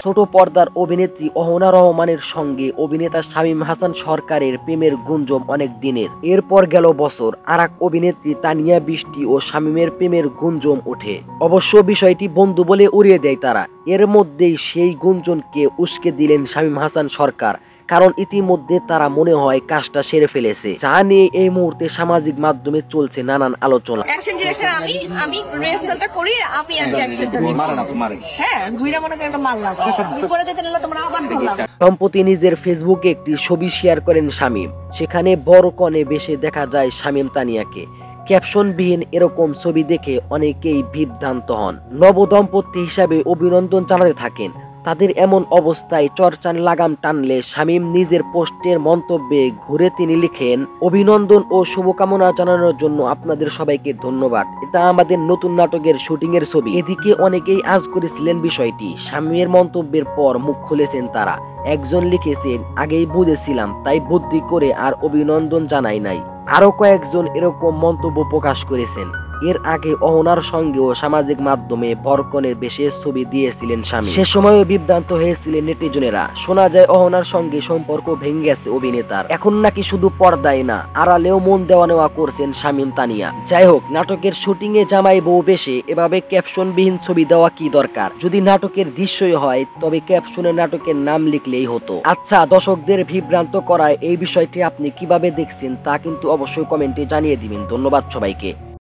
ছোট পর্দার অভিনেত্রী অহনা রহমানের সঙ্গে অভিনেতা শামীম হাসান সরকারের প্রেমের গুঞ্জন অনেক দিনের। এরপর গেল বছর, আর এক অভিনেত্রী তানিয়া বৃষ্টি ও শামীমের প্রেমের গুঞ্জন ওঠে। অবশ্য বিষয়টি বন্ধু বলে উড়িয়ে দেয় তারা। এর মধ্যেই সেই গুঞ্জনকে উস্কে দিলেন শামীম হাসান সরকার, কারণ ইতিমধ্যে তারা মনে হয় কাজটা সেরে ফেলেছে, যা নিয়ে এই মুহূর্তে সামাজিক মাধ্যমে চলছে নানান আলোচনা। সম্প্রতি নিজের ফেসবুকে একটি ছবি শেয়ার করেন শামীম। সেখানে বড় কনে বেশে দেখা যায় শামীম তানিয়াকে। ক্যাপশনবিহীন এরকম ছবি দেখে অনেকেই বিভ্রান্ত হন। নবদম্পতি হিসাবে অভিনন্দন জানাতে থাকেন। তাদের এমন অবস্থায় চর্চার লাগাম টানলে শামীম নিজের পোস্টের মন্তব্যে ঘুরে তিনি লিখেন, অভিনন্দন ও শুভকামনা জানানোর জন্য আপনাদের সবাইকে ধন্যবাদ। এটা আমাদের নতুন নাটকের শুটিং এর ছবি। এদিকে অনেকেই আজ করেছিলেন বিষয়টি। শামীমের মন্তব্যের পর মুখ খুলেছেন তারা। একজন লিখেছেন, আগেই বুঝেছিলাম, তাই বুদ্ধি করে আর অভিনন্দন জানাই নাই। আরো কয়েকজন এরকম মন্তব্য প্রকাশ করেছেন। এর আগে অহনার সঙ্গেও সামাজিক মাধ্যমে বরকনের বেশে ছবি দিয়েছিলেন শামীম। সে সময়ও বিভ্রান্ত হয়েছিলেন নেটিজনেরা। শোনা যায় অহনার সঙ্গে সম্পর্ক ভেঙে গেছে অভিনেতার। এখন নাকি শুধু পর্দায় না, আড়ালেও মন দেওয়া নেওয়া করছেন শামীম তানিয়া। যাই হোক, নাটকের শুটিং এ জামাই বউ বেশে এভাবে ক্যাপশনবিহীন ছবি দেওয়া কি দরকার? যদি নাটকের দৃশ্যই হয় তবে ক্যাপশনে নাটকের নাম লিখলেই হতো। আচ্ছা, দর্শকদের বিভ্রান্ত করায় এই বিষয়টি আপনি কিভাবে দেখছেন তা কিন্তু অবশ্যই কমেন্টে জানিয়ে দিবেন। ধন্যবাদ সবাইকে।